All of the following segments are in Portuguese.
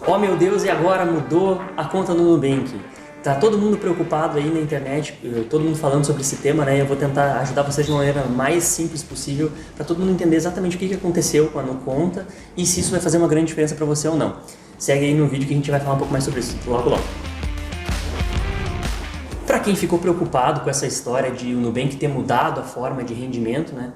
Oh meu Deus, e agora mudou a conta do Nubank? Tá todo mundo preocupado aí na internet, todo mundo falando sobre esse tema, né? Eu vou tentar ajudar vocês de uma maneira mais simples possível para todo mundo entender exatamente o que aconteceu com a NuConta e se isso vai fazer uma grande diferença para você ou não. Segue aí no vídeo que a gente vai falar um pouco mais sobre isso logo logo. Para quem ficou preocupado com essa história de o Nubank ter mudado a forma de rendimento, né,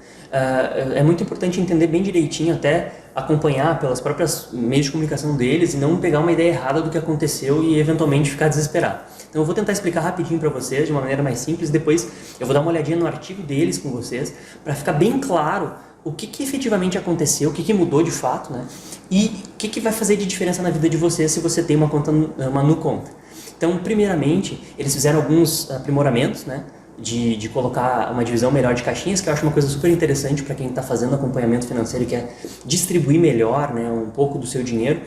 é muito importante entender bem direitinho, até acompanhar pelas próprias meios de comunicação deles e não pegar uma ideia errada do que aconteceu e eventualmente ficar desesperado. Então eu vou tentar explicar rapidinho para vocês de uma maneira mais simples, depois eu vou dar uma olhadinha no artigo deles com vocês para ficar bem claro o que efetivamente aconteceu, o que mudou de fato, né, e o que vai fazer de diferença na vida de vocês se você tem uma conta, uma NuConta. Então, primeiramente, eles fizeram alguns aprimoramentos, né, de colocar uma divisão melhor de caixinhas, que eu acho uma coisa super interessante para quem está fazendo acompanhamento financeiro e quer distribuir melhor, né, um pouco do seu dinheiro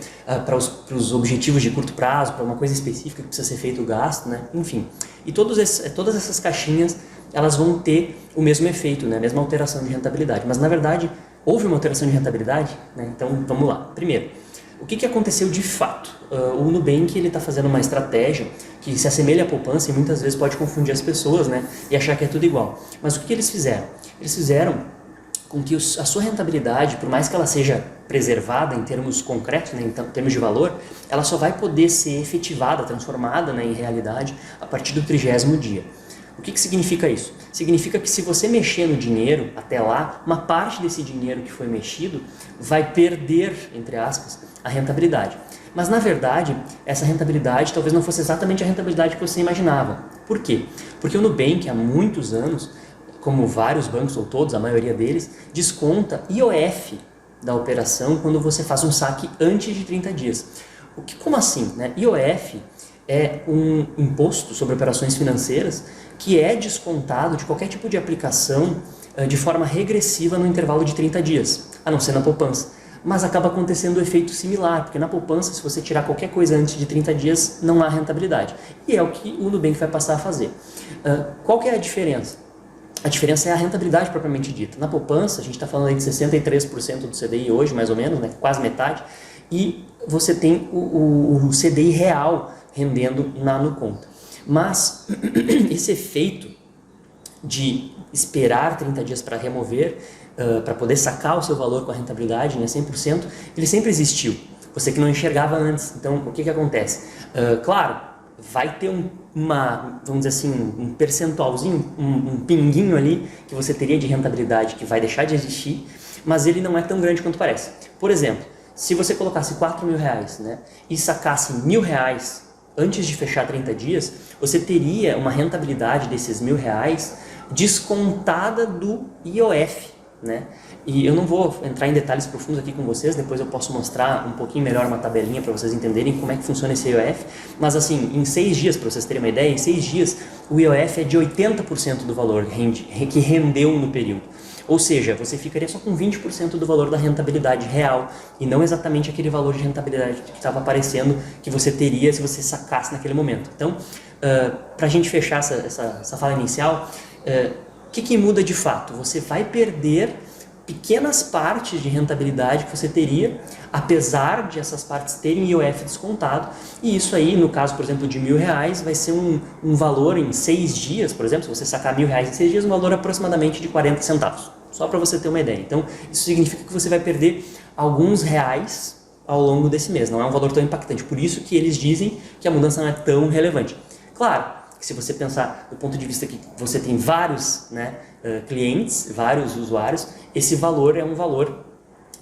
para os objetivos de curto prazo, para uma coisa específica que precisa ser feito o gasto, né, enfim. E todas essas caixinhas, elas vão ter o mesmo efeito, né, a mesma alteração de rentabilidade. Mas, na verdade, houve uma alteração de rentabilidade, né, então vamos lá. Primeiro, o que aconteceu de fato? O Nubank está fazendo uma estratégia que se assemelha à poupança e muitas vezes pode confundir as pessoas, né, e achar que é tudo igual. Mas o que eles fizeram? Eles fizeram com que a sua rentabilidade, por mais que ela seja preservada em termos concretos, né, em termos de valor, ela só vai poder ser efetivada, transformada, né, em realidade a partir do 30º dia. O que significa isso? Significa que se você mexer no dinheiro até lá, uma parte desse dinheiro que foi mexido vai perder, entre aspas, a rentabilidade. Mas na verdade, essa rentabilidade talvez não fosse exatamente a rentabilidade que você imaginava. Por quê? Porque o Nubank há muitos anos, como vários bancos ou todos, a maioria deles, desconta IOF da operação quando você faz um saque antes de 30 dias. Como assim, né? IOF é um imposto sobre operações financeiras que é descontado de qualquer tipo de aplicação de forma regressiva no intervalo de 30 dias, a não ser na poupança. Mas acaba acontecendo o efeito similar, porque na poupança, se você tirar qualquer coisa antes de 30 dias, não há rentabilidade. E é o que o Nubank vai passar a fazer. Qual que é a diferença? A diferença é a rentabilidade propriamente dita. Na poupança, a gente está falando aí de 63% do CDI hoje, mais ou menos, né? Quase metade, e você tem o CDI real rendendo na NuConta. Mas esse efeito de esperar 30 dias para remover, para poder sacar o seu valor com a rentabilidade, né, 100%, ele sempre existiu. Você que não enxergava antes. Então, o que acontece? Claro, vai ter vamos dizer assim, um percentualzinho, um pinguinho ali que você teria de rentabilidade que vai deixar de existir, mas ele não é tão grande quanto parece. Por exemplo, se você colocasse R$4.000, né, e sacasse R$1.000 antes de fechar 30 dias, você teria uma rentabilidade desses R$1.000 descontada do IOF, né? E eu não vou entrar em detalhes profundos aqui com vocês, depois eu posso mostrar um pouquinho melhor uma tabelinha para vocês entenderem como é que funciona esse IOF, mas assim, em 6 dias, para vocês terem uma ideia, em 6 dias o IOF é de 80% do valor que rendeu no período. Ou seja, você ficaria só com 20% do valor da rentabilidade real e não exatamente aquele valor de rentabilidade que estava aparecendo que você teria se você sacasse naquele momento. Então, para a gente fechar essa fala inicial, o que muda de fato? Você vai perder pequenas partes de rentabilidade que você teria, apesar de essas partes terem IOF descontado, e isso aí, no caso, por exemplo, de R$1.000, vai ser um valor em 6 dias, por exemplo, se você sacar R$1.000 em 6 dias, um valor aproximadamente de 40 centavos, só para você ter uma ideia. Então, isso significa que você vai perder alguns reais ao longo desse mês, não é um valor tão impactante, por isso que eles dizem que a mudança não é tão relevante. Claro, se você pensar do ponto de vista que você tem vários, né, clientes, vários usuários, esse valor é um valor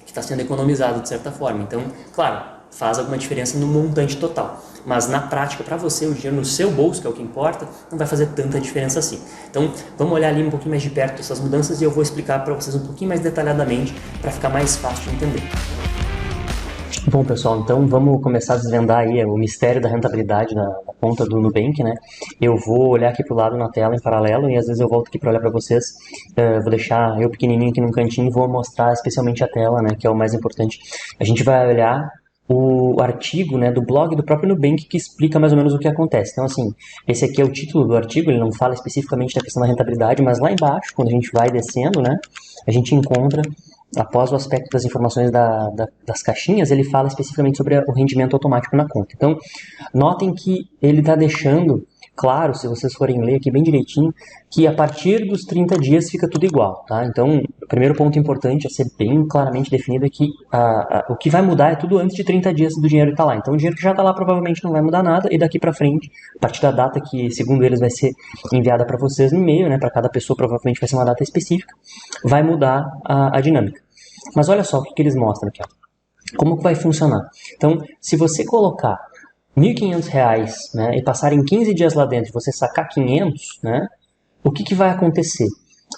que está sendo economizado de certa forma. Então, claro, faz alguma diferença no montante total. Mas na prática, para você, o dinheiro no seu bolso, que é o que importa, não vai fazer tanta diferença assim. Então, vamos olhar ali um pouquinho mais de perto essas mudanças e eu vou explicar para vocês um pouquinho mais detalhadamente para ficar mais fácil de entender. Bom, pessoal, então vamos começar a desvendar aí o mistério da rentabilidade da conta do Nubank, né? Eu vou olhar aqui pro lado na tela em paralelo e às vezes eu volto aqui para olhar para vocês. Vou deixar eu pequenininho aqui num cantinho e vou mostrar especialmente a tela, né? Que é o mais importante. A gente vai olhar o artigo, né, do blog do próprio Nubank que explica mais ou menos o que acontece. Então, assim, esse aqui é o título do artigo, ele não fala especificamente da questão da rentabilidade, mas lá embaixo, quando a gente vai descendo, né, a gente encontra após o aspecto das informações das caixinhas, ele fala especificamente sobre o rendimento automático na conta. Então, notem que ele está deixando claro, se vocês forem ler aqui bem direitinho, que a partir dos 30 dias fica tudo igual, tá? Então, o primeiro ponto importante a ser bem claramente definido é que o que vai mudar é tudo antes de 30 dias do dinheiro estar lá. Então, o dinheiro que já está lá provavelmente não vai mudar nada, e daqui para frente, a partir da data que, segundo eles, vai ser enviada para vocês no e-mail, né? Para cada pessoa provavelmente vai ser uma data específica, vai mudar a dinâmica. Mas olha só o que eles mostram aqui, ó. Como que vai funcionar? Então, se você colocar R$1.500, né, e passar em 15 dias lá dentro e você sacar 500, né, o que vai acontecer?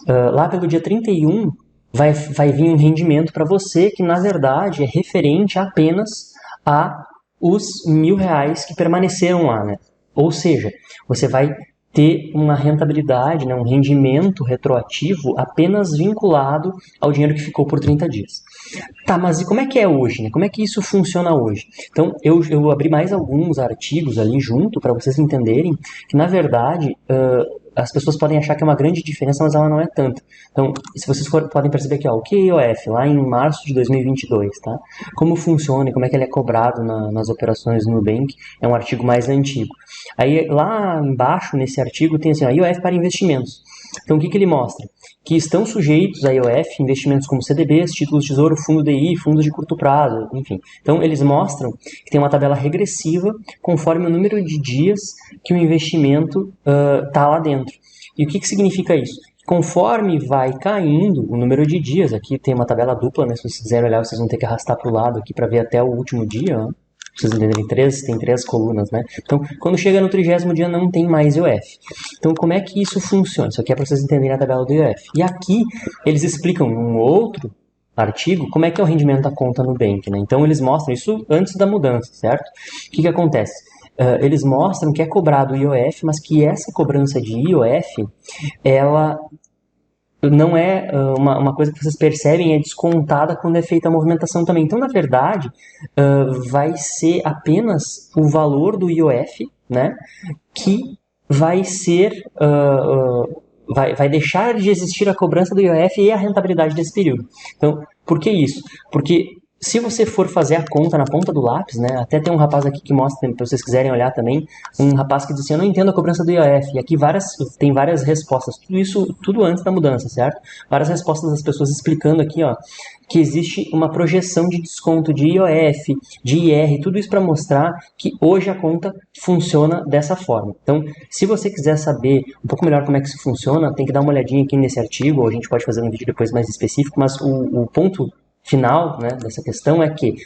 Lá pelo dia 31 vai vir um rendimento para você que, na verdade, é referente apenas a os R$1.000 que permaneceram lá, né? Ou seja, você vai ter uma rentabilidade, né, um rendimento retroativo apenas vinculado ao dinheiro que ficou por 30 dias. Tá, mas e como é que é hoje, né? Como é que isso funciona hoje? Então, eu abri mais alguns artigos ali junto para vocês entenderem que, na verdade, as pessoas podem achar que é uma grande diferença, mas ela não é tanta. Então, se vocês podem perceber aqui, ó, o que é IOF, lá em março de 2022, tá? Como funciona e como é que ele é cobrado nas operações no Nubank, é um artigo mais antigo. Aí, lá embaixo, nesse artigo, tem assim, ó, IOF para investimentos. Então, o que ele mostra? Que estão sujeitos a IOF investimentos como CDBs, títulos de tesouro, fundo DI, fundos de curto prazo, enfim. Então, eles mostram que tem uma tabela regressiva conforme o número de dias que o investimento está lá dentro. E o que significa isso? Conforme vai caindo o número de dias, aqui tem uma tabela dupla, né? Se vocês quiserem olhar, vocês vão ter que arrastar para o lado aqui para ver até o último dia, ó. Vocês entenderem, tem três colunas, né? Então, quando chega no 30º dia, não tem mais IOF. Então, como é que isso funciona? Isso aqui é para vocês entenderem a tabela do IOF. E aqui, eles explicam em um outro artigo como é que é o rendimento da conta Nubank, né? Então, eles mostram isso antes da mudança, certo? O que acontece? Eles mostram que é cobrado o IOF, mas que essa cobrança de IOF, ela não é uma coisa que vocês percebem, é descontada quando é feita a movimentação também. Então, na verdade, vai ser apenas o valor do IOF, né, que vai ser... vai deixar de existir a cobrança do IOF e a rentabilidade desse período. Então, por que isso? Porque se você for fazer a conta na ponta do lápis, né, até tem um rapaz aqui que mostra, para vocês quiserem olhar também, um rapaz que diz assim, eu não entendo a cobrança do IOF, e aqui tem várias respostas, tudo isso, tudo antes da mudança, certo? Várias respostas das pessoas explicando aqui, ó, que existe uma projeção de desconto de IOF, de IR, tudo isso para mostrar que hoje a conta funciona dessa forma. Então, se você quiser saber um pouco melhor como é que isso funciona, tem que dar uma olhadinha aqui nesse artigo, ou a gente pode fazer um vídeo depois mais específico, mas o ponto final, né, dessa questão é que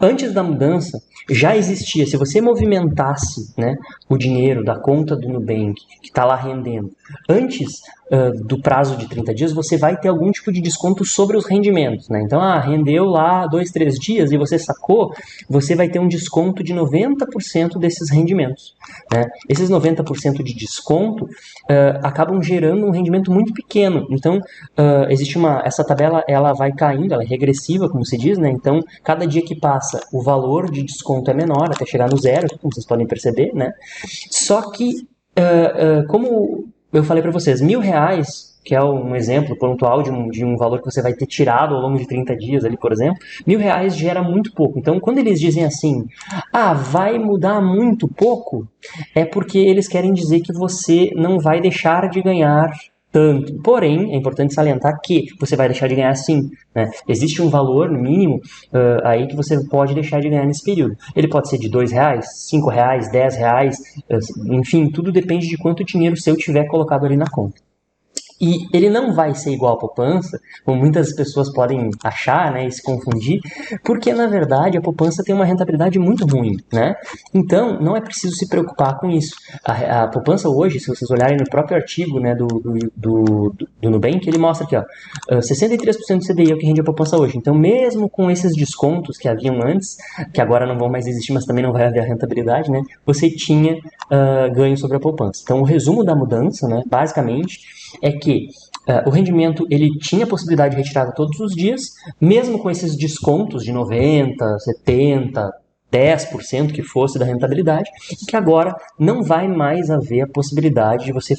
antes da mudança já existia, se você movimentasse, né, o dinheiro da conta do Nubank que está lá rendendo antes do prazo de 30 dias, você vai ter algum tipo de desconto sobre os rendimentos, né? Então, rendeu lá 2, 3 dias e você sacou, você vai ter um desconto de 90% desses rendimentos, né? Esses 90% de desconto acabam gerando um rendimento muito pequeno. Então, existe essa tabela, ela vai caindo, ela é regressiva, como se diz, né? Então, cada dia que passa, o valor de desconto é menor, até chegar no zero, como vocês podem perceber, né? Só que, como eu falei para vocês, R$1.000, que é um exemplo pontual de um valor que você vai ter tirado ao longo de 30 dias ali, por exemplo, R$1.000 gera muito pouco. Então, quando eles dizem assim, vai mudar muito pouco, é porque eles querem dizer que você não vai deixar de ganhar tanto. Porém, é importante salientar que você vai deixar de ganhar sim, né? Existe um valor mínimo aí que você pode deixar de ganhar nesse período. Ele pode ser de R$2, R$5, R$10, enfim, tudo depende de quanto dinheiro seu tiver colocado ali na conta. E ele não vai ser igual à poupança, como muitas pessoas podem achar, né, e se confundir, porque na verdade a poupança tem uma rentabilidade muito ruim, né? Então não é preciso se preocupar com isso. A poupança hoje, se vocês olharem no próprio artigo, né, do Nubank, ele mostra aqui, ó, 63% do CDI é o que rende a poupança hoje. Então mesmo com esses descontos que haviam antes, que agora não vão mais existir, mas também não vai haver a rentabilidade, né, você tinha ganho sobre a poupança. Então o resumo da mudança, né, basicamente, é que o rendimento ele tinha possibilidade de retirada todos os dias, mesmo com esses descontos de 90%, 70%, 10% que fosse da rentabilidade, e que agora não vai mais haver a possibilidade de você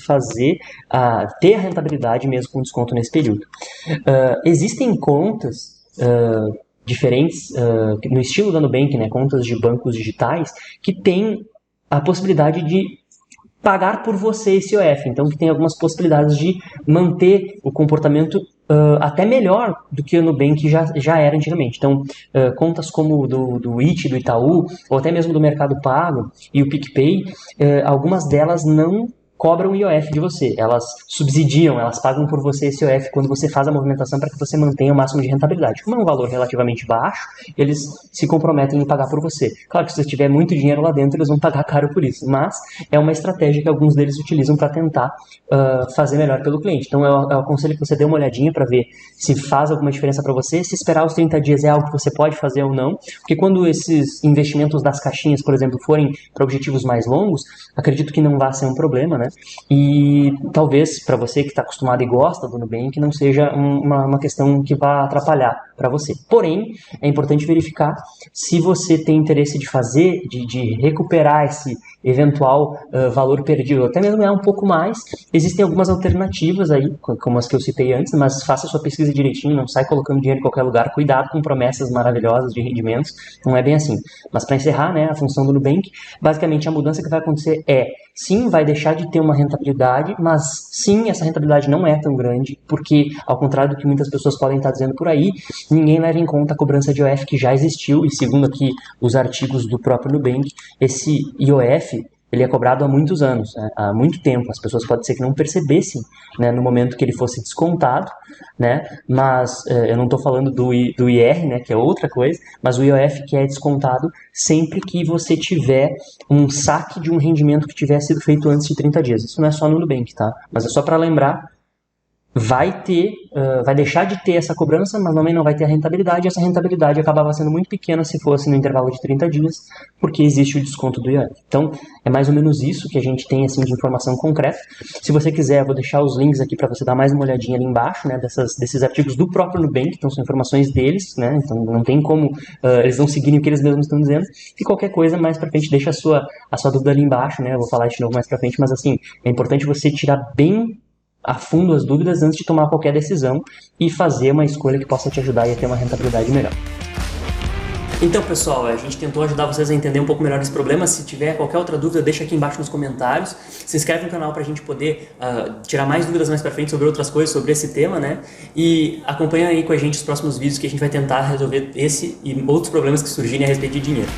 ter a rentabilidade mesmo com desconto nesse período. Existem contas diferentes, no estilo da Nubank, né, contas de bancos digitais, que têm a possibilidade de pagar por você esse IOF, então que tem algumas possibilidades de manter o comportamento até melhor do que o Nubank já era antigamente. Então, contas como do IT, do Itaú, ou até mesmo do Mercado Pago e o PicPay, algumas delas não cobram o IOF de você, elas subsidiam, elas pagam por você esse IOF quando você faz a movimentação para que você mantenha o máximo de rentabilidade. Como é um valor relativamente baixo, eles se comprometem em pagar por você. Claro que se você tiver muito dinheiro lá dentro, eles vão pagar caro por isso, mas é uma estratégia que alguns deles utilizam para tentar fazer melhor pelo cliente. Então eu aconselho que você dê uma olhadinha para ver se faz alguma diferença para você, se esperar os 30 dias é algo que você pode fazer ou não, porque quando esses investimentos das caixinhas, por exemplo, forem para objetivos mais longos, acredito que não vai ser um problema, né? E talvez para você que está acostumado e gosta do Nubank não seja uma questão que vá atrapalhar para você. Porém, é importante verificar se você tem interesse de fazer, de recuperar esse eventual valor perdido, até mesmo ganhar um pouco mais. Existem algumas alternativas aí, como as que eu citei antes, mas faça a sua pesquisa direitinho, não sai colocando dinheiro em qualquer lugar, cuidado com promessas maravilhosas de rendimentos, não é bem assim. Mas para encerrar, né, a função do Nubank, basicamente a mudança que vai acontecer sim, vai deixar de ter uma rentabilidade, mas sim, essa rentabilidade não é tão grande, porque, ao contrário do que muitas pessoas podem estar dizendo por aí, ninguém leva em conta a cobrança de IOF que já existiu, e segundo aqui os artigos do próprio Nubank, esse IOF ele é cobrado há muitos anos, né? Há muito tempo. As pessoas pode ser que não percebessem, né, no momento que ele fosse descontado, né, mas eu não estou falando do IR, né, que é outra coisa, mas o IOF que é descontado sempre que você tiver um saque de um rendimento que tiver sido feito antes de 30 dias. Isso não é só no Nubank, tá? Mas é só para lembrar, vai deixar de ter essa cobrança, mas também não vai ter a rentabilidade, e essa rentabilidade acabava sendo muito pequena se fosse no intervalo de 30 dias, porque existe o desconto do IOF. Então, é mais ou menos isso que a gente tem assim, de informação concreta. Se você quiser, eu vou deixar os links aqui para você dar mais uma olhadinha ali embaixo, né, desses artigos do próprio Nubank, então são informações deles, né, então não tem como eles não seguirem o que eles mesmos estão dizendo, e qualquer coisa mais para frente, deixa a sua dúvida ali embaixo, né, eu vou falar isso de novo mais para frente, mas assim, é importante você tirar bem a fundo as dúvidas antes de tomar qualquer decisão e fazer uma escolha que possa te ajudar a ter uma rentabilidade melhor. Então, pessoal, a gente tentou ajudar vocês a entender um pouco melhor esse problema. Se tiver qualquer outra dúvida, deixa aqui embaixo nos comentários. Se inscreve no canal para a gente poder tirar mais dúvidas mais para frente sobre outras coisas, sobre esse tema, né? E acompanha aí com a gente os próximos vídeos que a gente vai tentar resolver esse e outros problemas que surgirem a respeito de dinheiro.